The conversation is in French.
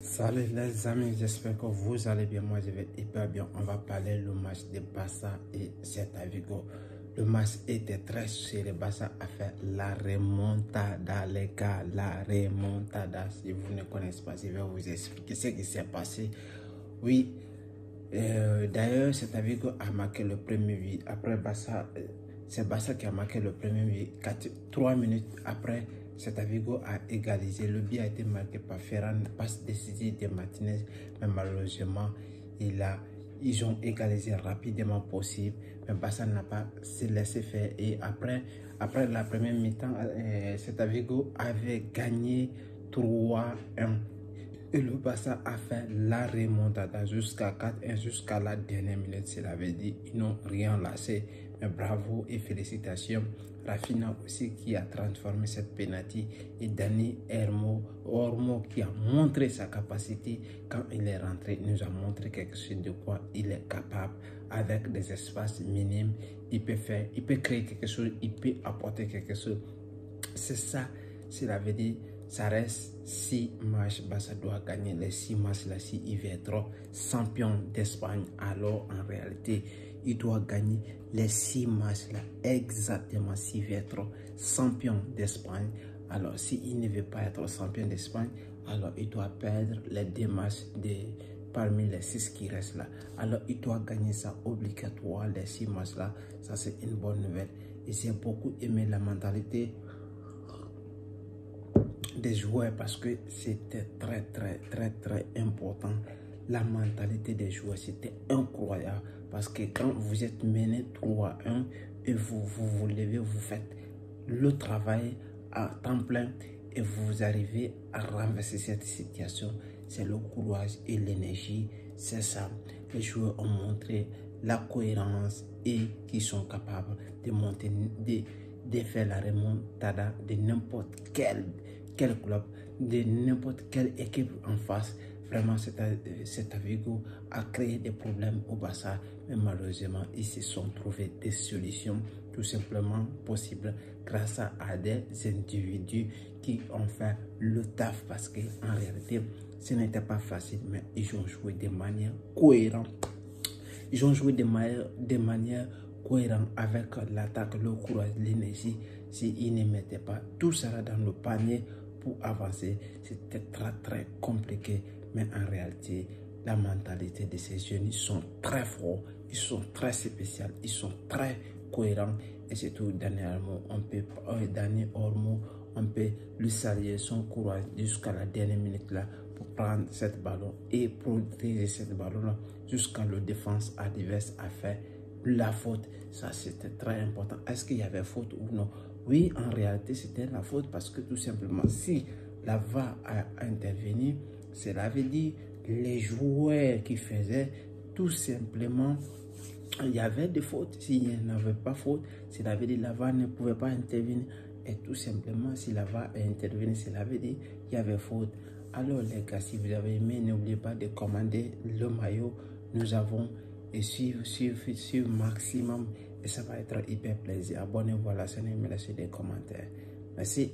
Salut les amis, j'espère que vous allez bien. Moi je vais hyper bien. On va parler le match de Barça et Celta Vigo. Le match était très serré. Barça a fait la remontada, les gars, la remontada. Si vous ne connaissez pas, je vais vous expliquer ce qui s'est passé. Oui, d'ailleurs Celta Vigo a marqué le premier but. Après Barça, c'est Barça qui a marqué le premier but. 3 minutes après, Celta Vigo a égalisé. Le but a été marqué par Ferran, passe décisive de Martinez, mais malheureusement, ils ont égalisé rapidement possible. Mais Barça n'a pas se laissé faire. Et après la première mi-temps, Celta Vigo avait gagné 3-1. Et le Barça a fait la remontada jusqu'à 4-1, jusqu'à la dernière minute. Cela veut dire qu'ils n'ont rien lâché. Mais bravo et félicitations. Rafinha aussi qui a transformé cette penalty. Et Dani Olmo qui a montré sa capacité quand il est rentré. Il nous a montré quelque chose de quoi il est capable. Avec des espaces minimes, il peut créer quelque chose, il peut apporter quelque chose. C'est ça, cela veut dire. Ça reste 6 matchs, Barça doit gagner les 6 matchs là si il veut être champion d'Espagne. Alors en réalité, il doit gagner les 6 matchs là exactement s'il veut être champion d'Espagne. Alors s'il ne veut pas être champion d'Espagne, alors il doit perdre les 2 matchs parmi les 6 qui restent là. Alors il doit gagner ça obligatoire, les 6 matchs là. Ça c'est une bonne nouvelle. Et j'ai beaucoup aimé la mentalité des joueurs parce que c'était très important. La mentalité des joueurs, c'était incroyable parce que quand vous êtes mené 3-1 et vous levez, vous faites le travail à temps plein et vous arrivez à renverser cette situation. C'est le courage et l'énergie, c'est ça. Les joueurs ont montré la cohérence et qui sont capables de monter, de faire la remontada de n'importe quel club, de n'importe quelle équipe en face. Vraiment, Celta Vigo a créé des problèmes au Barça, mais malheureusement, ils se sont trouvés des solutions tout simplement possibles grâce à des individus qui ont fait le taf parce qu'en réalité, ce n'était pas facile, mais ils ont joué de manière cohérente. Ils ont joué de manière cohérente avec l'attaque, le courage, l'énergie. S'ils ne mettaient pas tout ça dans le panier pour avancer, c'était très compliqué. Mais en réalité, la mentalité de ces jeunes, ils sont très forts, ils sont très spéciaux, ils sont très cohérents. Et surtout, Dani Olmo, on peut lui saluer son courage jusqu'à la dernière minute là pour prendre cette ballon et protéger cette ballon là jusqu'à la défense adverse a fait la faute. Ça, c'était très important. Est-ce qu'il y avait faute ou non? Oui, en réalité, c'était la faute parce que tout simplement, si la VAR a intervenu, cela veut dire les joueurs qui faisaient tout simplement, il y avait des fautes. S'il n'y en avait pas faute, cela veut dire la VAR ne pouvait pas intervenir. Et tout simplement, si la VAR a intervenu, cela veut dire qu'il y avait faute. Alors les gars, si vous avez aimé, n'oubliez pas de commander le maillot. Nous avons et suivre maximum et ça va être hyper plaisir. Abonnez-vous à la chaîne et laissez des commentaires. Merci.